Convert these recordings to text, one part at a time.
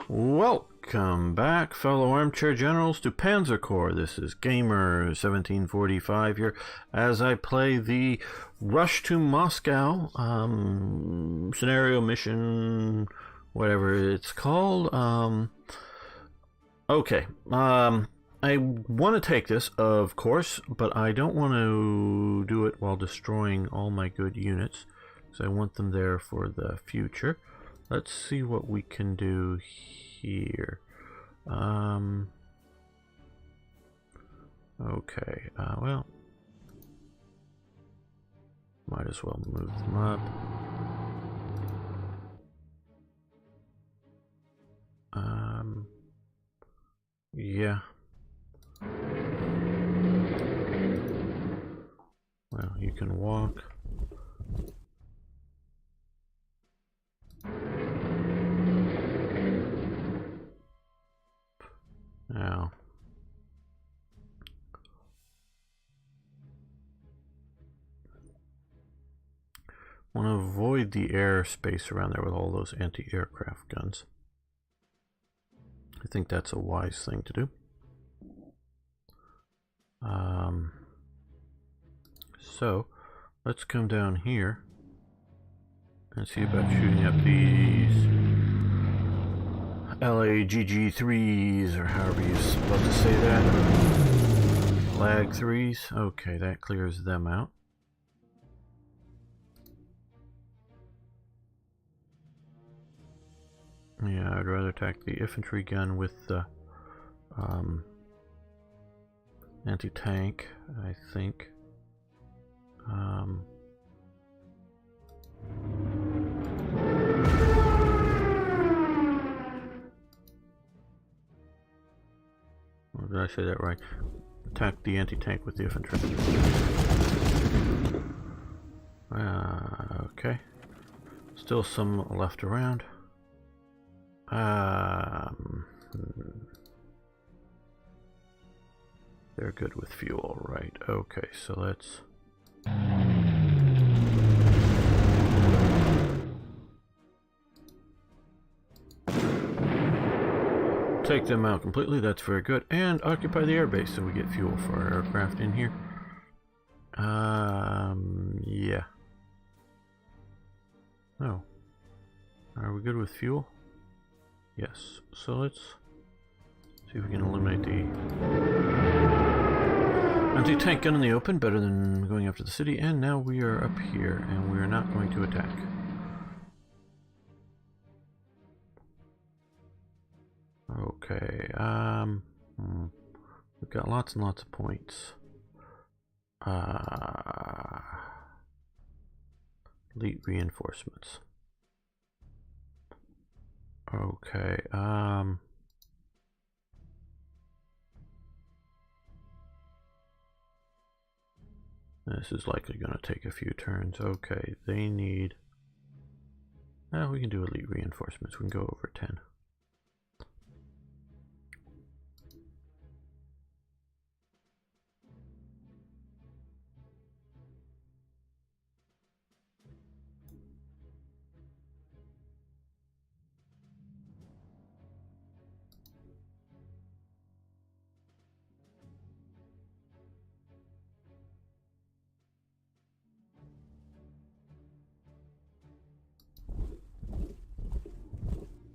Welcome back, fellow armchair generals, to Panzer Corps. This is Gamer 1745 here as I play the Rush to Moscow scenario mission, whatever it's called. I want to take this, of course, but I don't want to do it while destroying all my good units, so I want them there for the future. Let's see what we can do here. Okay, well, might as well move them up. Yeah. Well, you can walk. Now, want to avoid the airspace around there with all those anti-aircraft guns. I think that's a wise thing to do. So let's come down here and see about shooting up these LAGG-3s, or however you're supposed to say that. Lag 3s. Okay, that clears them out. Yeah, I'd rather attack the infantry gun with the anti-tank, I think. Or did I say that right? Attack the anti-tank with the infantry. Okay. Still some left around. They're good with fuel, right? Okay, so let's... take them out completely. That's very good. And occupy the airbase so we get fuel for our aircraft in here. Yeah. Oh. Are we good with fuel? Yes. So let's see if we can eliminate the anti-tank gun in the open. Better than going after the city. And now we are up here, and we are not going to attack. Okay, we've got lots and lots of points. Elite reinforcements. Okay, this is likely going to take a few turns. Okay, they need... we can do elite reinforcements. We can go over 10.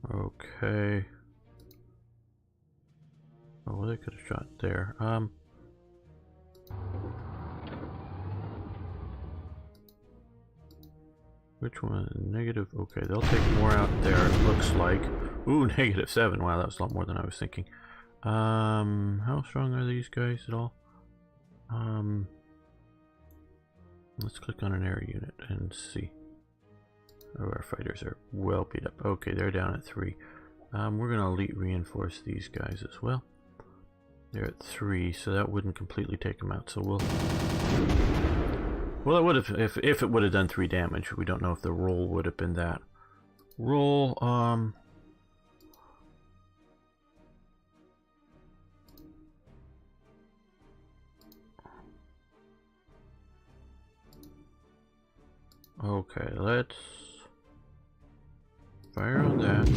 Okay. Oh, well, they could have shot there. Which one? Negative. Okay, they'll take more out there, it looks like. Ooh, -7. Wow, that was a lot more than I was thinking. How strong are these guys at all? Let's click on an air unit and see. Oh, our fighters are well beat up. Okay, they're down at 3. We're going to elite reinforce these guys as well. They're at 3, so that wouldn't completely take them out. So we'll... Well, it would have, if it would have done 3 damage. We don't know if the roll would have been that. Roll, okay, let's fire on that.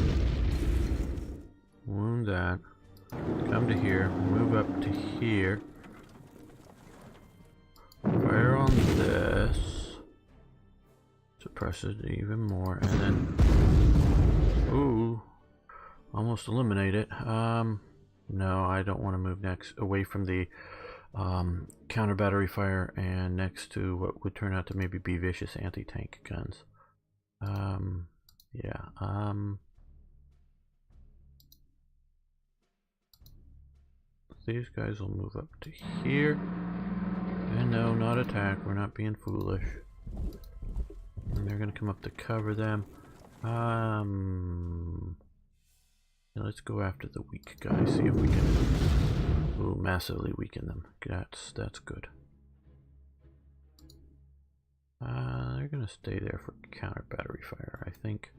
that. Come to here. Move up to here. Fire on this. Suppress it even more. And then... Ooh. Almost eliminate it. No, I don't want to move next. Away from the counter battery fire and next to what would turn out to maybe be vicious anti-tank guns. Yeah. These guys will move up to here. And no, not attack. We're not being foolish. And they're going to come up to cover them. Now let's go after the weak guys. See if we can massively weaken them. That's good. They're going to stay there for counter battery fire, I think.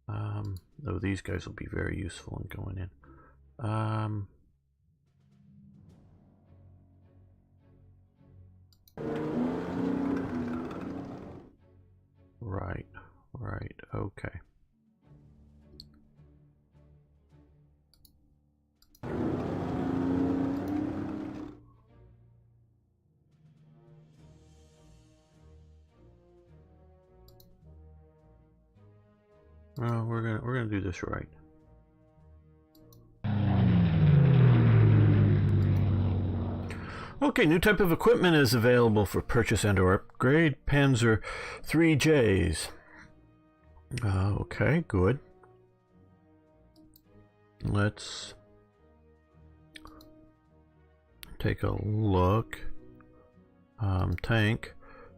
Though these guys will be very useful in going in. Right, okay. Well, we're gonna do this right. Okay, new type of equipment is available for purchase and/or upgrade. Panzer 3Js. Okay, good. Let's take a look. Tank.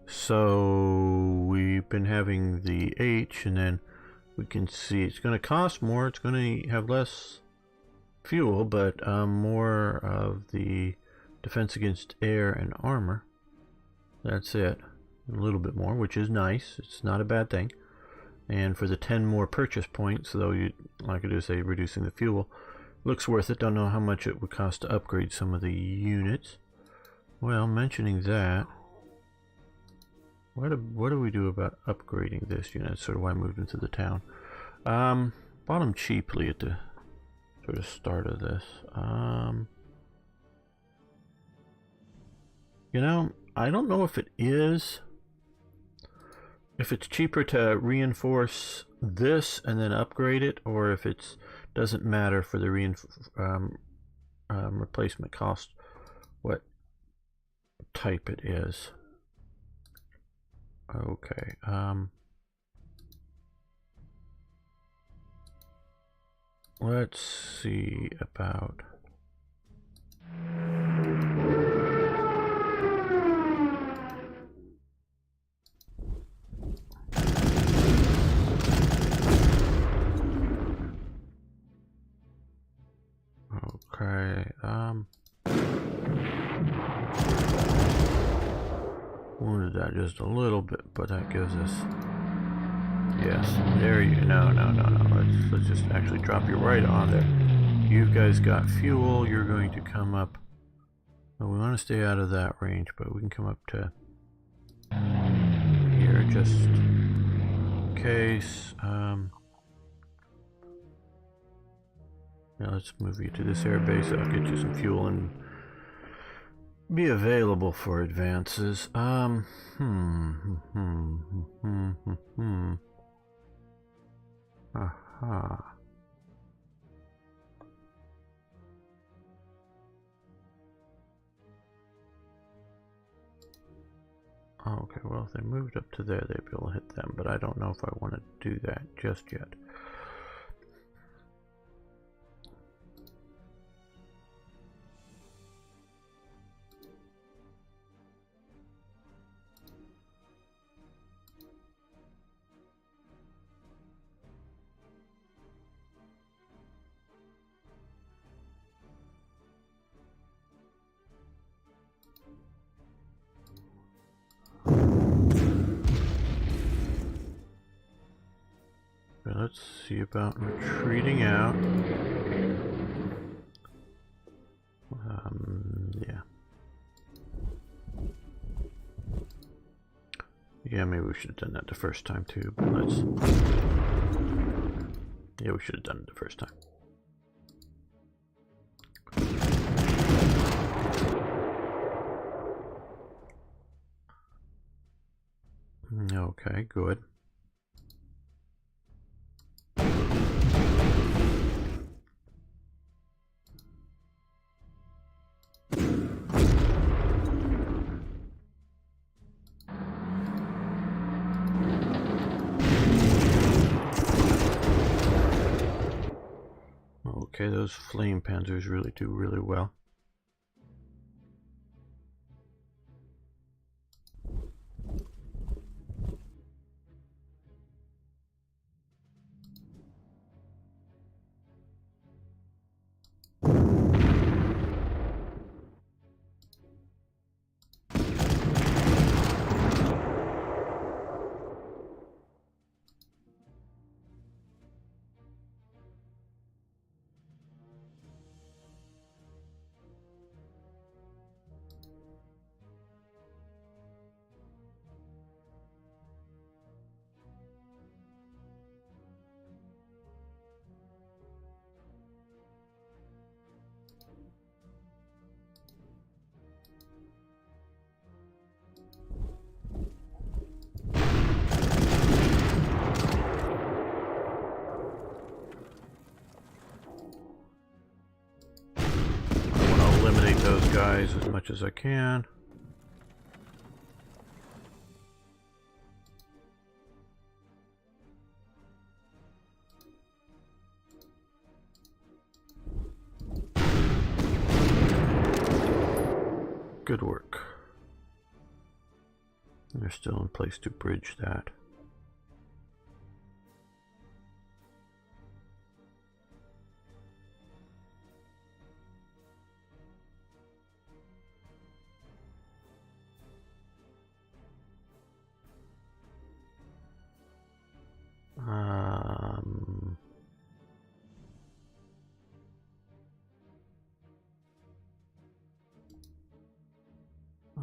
So we've been having the H, and then we can see it's going to cost more. It's going to have less fuel, but more of the defense against air and armor. That's it. A little bit more, which is nice. It's not a bad thing. And for the 10 more purchase points, though, you like I do say, reducing the fuel, looks worth it. Don't know how much it would cost to upgrade some of the units. Well, mentioning that, what do we do about upgrading this unit? That's sort of why I moved into the town. Bought them cheaply at the sort of start of this. You know, I don't know if it is. If it's cheaper to reinforce this and then upgrade it, or if it doesn't matter for the replacement cost, what type it is. Okay. Let's see about. Okay, wounded that just a little bit, but that gives us, yes, there you, no, let's just actually drop you right on there. You guys got fuel, you're going to come up, well, we want to stay out of that range, but we can come up to here just in case. Now let's move you to this air base. I'll get you some fuel and be available for advances. Aha. Okay, well, if they moved up to there, they'd be able to hit them, but I don't know if I want to do that just yet. Let's see about retreating out. Yeah. Yeah, maybe we should have done that the first time too, but let's... Yeah, we should have done it the first time. Okay, good. Okay, those flame panzers really do really well. Those guys as much as I can. Good work. They're still in place to bridge that.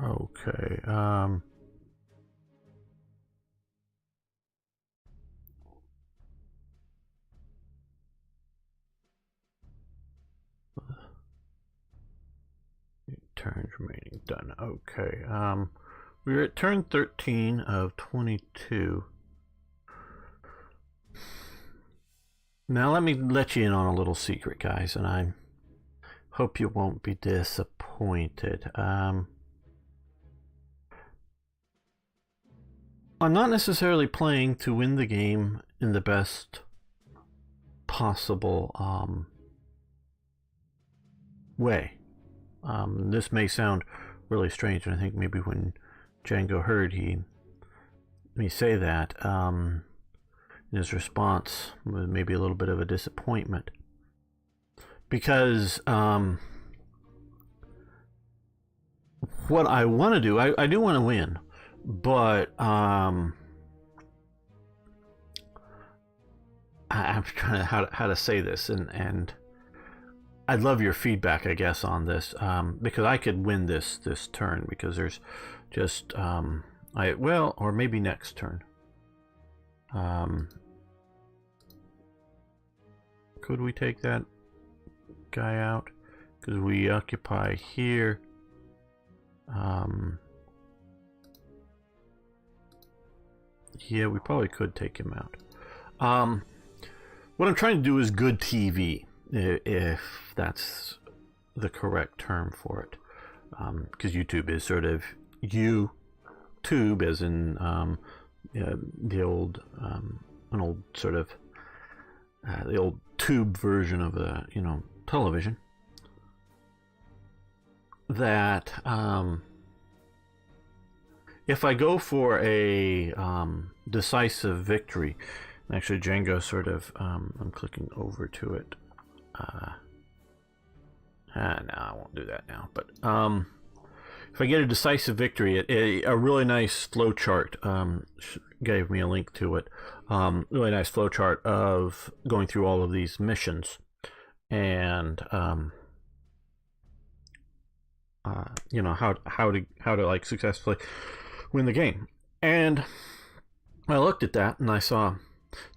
Okay. Turns remaining done. Okay. We're at turn 13 of 22. Now let me let you in on a little secret, guys, and I hope you won't be disappointed. I'm not necessarily playing to win the game in the best possible way. This may sound really strange, and I think maybe when Django heard me say that, his response was maybe a little bit of a disappointment. Because what I want to do, I do want to win, but I'm trying to how to say this, and I'd love your feedback, I guess, on this, because I could win this turn, because there's just or maybe next turn. Could we take that guy out? Because we occupy here. Yeah, we probably could take him out. What I'm trying to do is good TV, if that's the correct term for it. Because YouTube is sort of YouTube, as in the old, an old sort of the old tube version of the television. That if I go for a decisive victory, actually Django sort of, I'm clicking over to it. No, I won't do that now. But if I get a decisive victory, a really nice flow chart gave me a link to it. Really nice flow chart of going through all of these missions, and how to like successfully win the game. And I looked at that and I saw,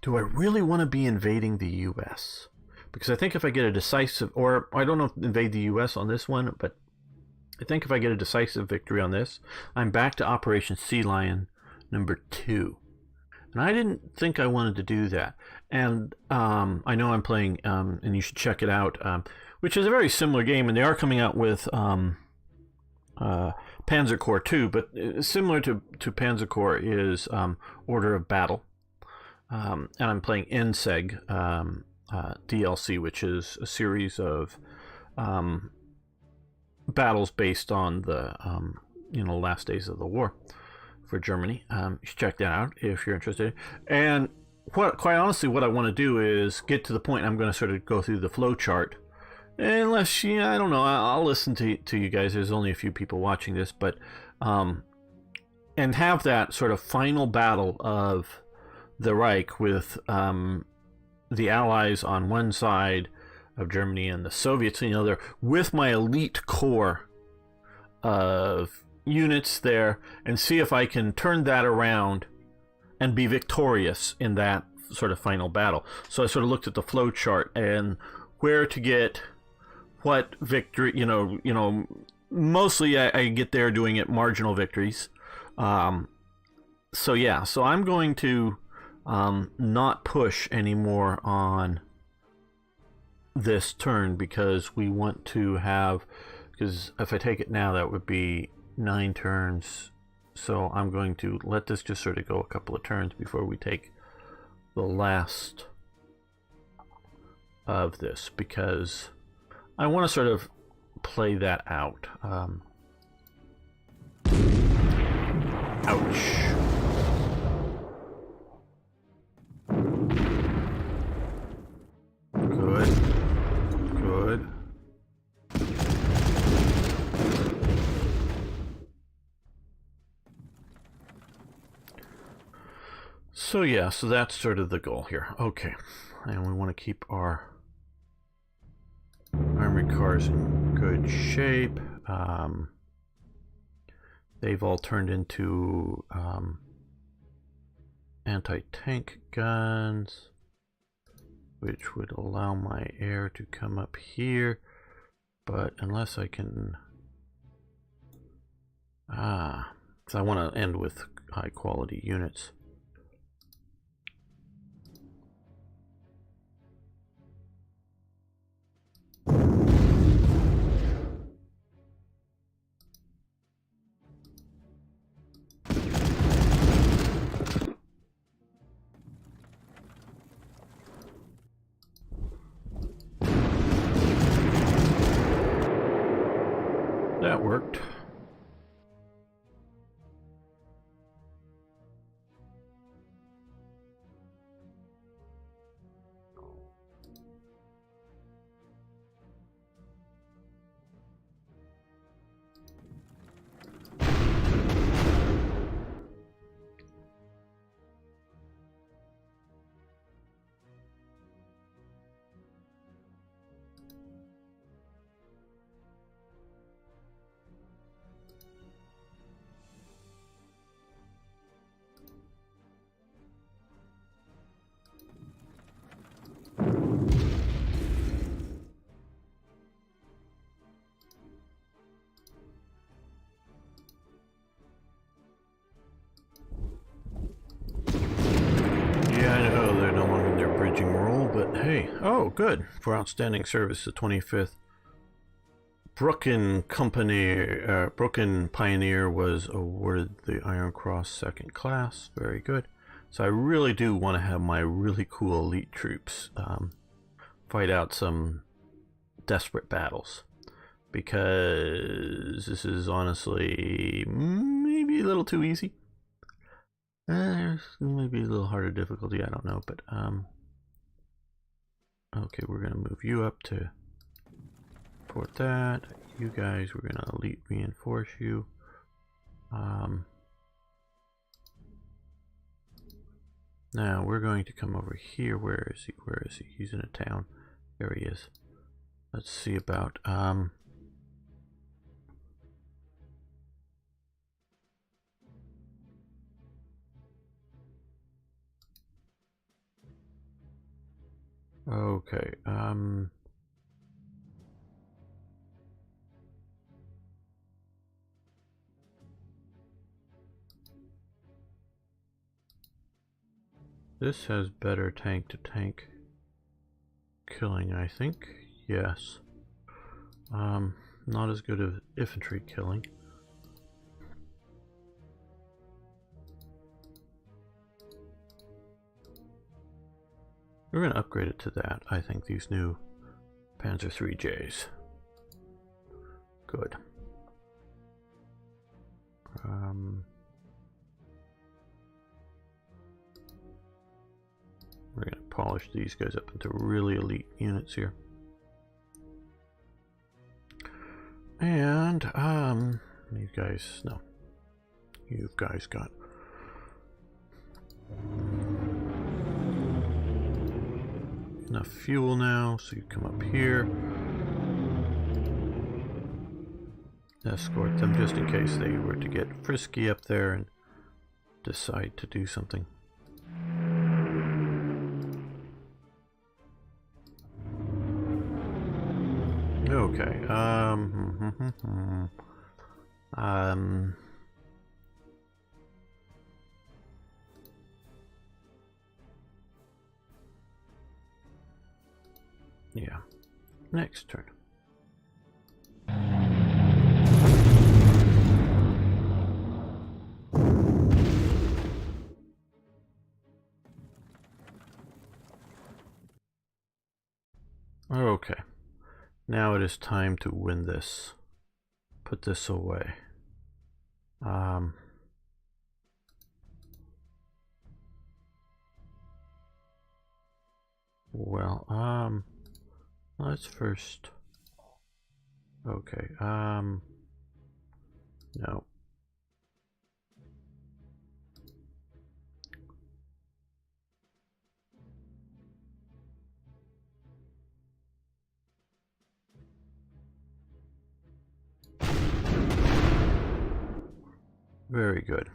do I really want to be invading the U.S.? Because I think if I get a decisive, or I don't know if invade the U.S. on this one, but I think if I get a decisive victory on this, I'm back to Operation Sea Lion number 2. And I didn't think I wanted to do that. And I know I'm playing, and you should check it out, which is a very similar game, and they are coming out with Panzer Corps 2, but similar to Panzer Corps is Order of Battle. And I'm playing NSEG DLC, which is a series of battles based on the last days of the war for Germany. You should check that out if you're interested. And quite honestly, what I want to do is get to the point. I'm going to sort of go through the flow chart. Unless, I don't know, I'll listen to you guys. There's only a few people watching this, but and have that sort of final battle of the Reich with the Allies on one side of Germany and the Soviets on the other, with my elite corps of units there, and see if I can turn that around and be victorious in that sort of final battle. So I sort of looked at the flow chart and where to get what victory, mostly I get there doing it marginal victories. So I'm going to not push anymore on this turn, because we want to have, because if I take it now, that would be 9 turns. So I'm going to let this just sort of go a couple of turns before we take the last of this, because I want to sort of play that out. Ouch. Good. So that's sort of the goal here. Okay. And we want to keep our armored cars in good shape. They've all turned into anti-tank guns, which would allow my air to come up here. But unless I can... so I want to end with high quality units. That worked. Hey, oh, good. For outstanding service, the 25th Brooklyn Pioneer was awarded the Iron Cross second class. Very good. So I really do want to have my really cool elite troops fight out some desperate battles, because this is honestly maybe a little too easy. There's maybe a little harder difficulty, I don't know, but okay, we're going to move you up to support that. You guys, we're going to elite reinforce you. Now we're going to come over here. Where is he? Where is he? He's in a town. There he is. Let's see about okay, This has better tank-to-tank killing, I think. Yes. Not as good as infantry killing. We're going to upgrade it to that, I think, these new Panzer 3Js. Good. We're going to polish these guys up into really elite units here. And, you guys, no. You guys got enough fuel now, so you come up here. Escort them just in case they were to get frisky up there and decide to do something. Okay, yeah, next turn. Okay, now it is time to win this. Put this away. Well, let's first. Okay, no. Very good.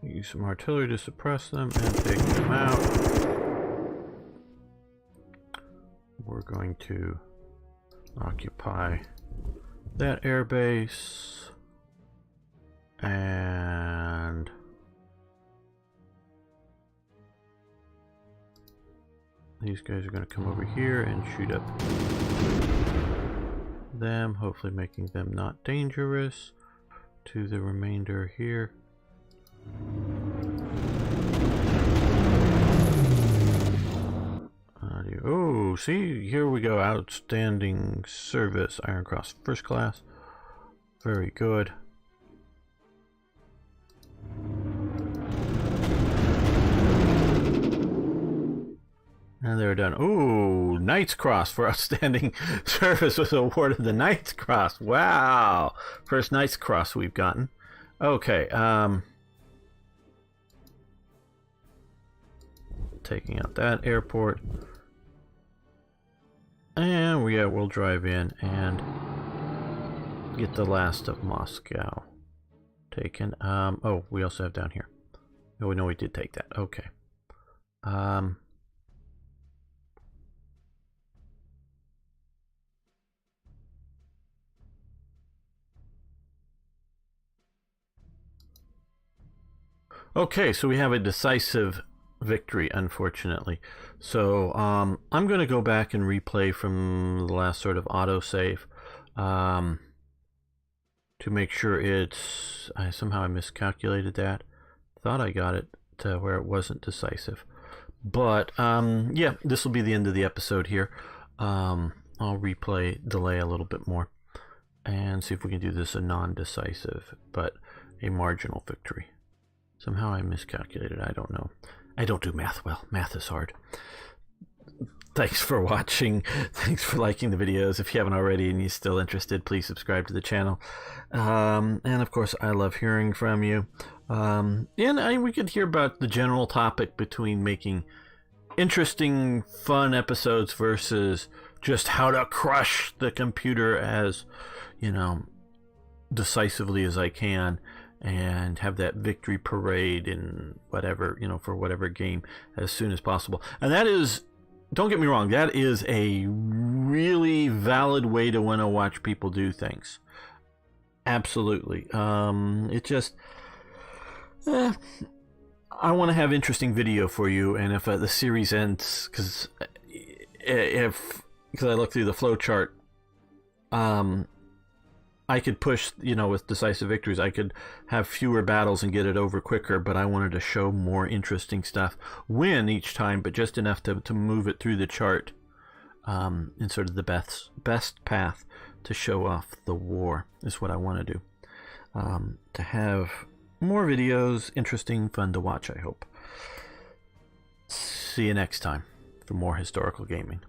Use some artillery to suppress them and take them out. We're going to occupy that airbase, and these guys are going to come over here and shoot up them, hopefully making them not dangerous to the remainder here. Oh, see, here we go. Outstanding service. Iron Cross First Class. Very good. And they're done. Oh, Knight's Cross for outstanding service was awarded the Knight's Cross. Wow. First Knight's Cross we've gotten. Okay. Taking out that airport. And we'll drive in and get the last of Moscow taken. Oh, we also have down here. Oh, no, we did take that. Okay. Okay, so we have a decisive victory, unfortunately. So I'm going to go back and replay from the last sort of autosave to make sure it's... somehow I miscalculated that. Thought I got it to where it wasn't decisive. But yeah, this will be the end of the episode here. I'll delay a little bit more and see if we can do this a non-decisive, but a marginal victory. Somehow I miscalculated. I don't know. I don't do math well. Math is hard. Thanks for watching. Thanks for liking the videos. If you haven't already and you're still interested, please subscribe to the channel. And of course, I love hearing from you. We could hear about the general topic between making interesting, fun episodes versus just how to crush the computer as, you know, decisively as I can and have that victory parade in whatever, for whatever game as soon as possible. And that is, don't get me wrong, that is a really valid way to want to watch people do things. Absolutely. It just, I want to have interesting video for you, and if the series ends, because I look through the flow chart, I could push, with decisive victories, I could have fewer battles and get it over quicker, but I wanted to show more interesting stuff. Win each time, but just enough to move it through the chart in sort of the best path to show off the war is what I want to do. To have more videos, interesting, fun to watch, I hope. See you next time for more historical gaming.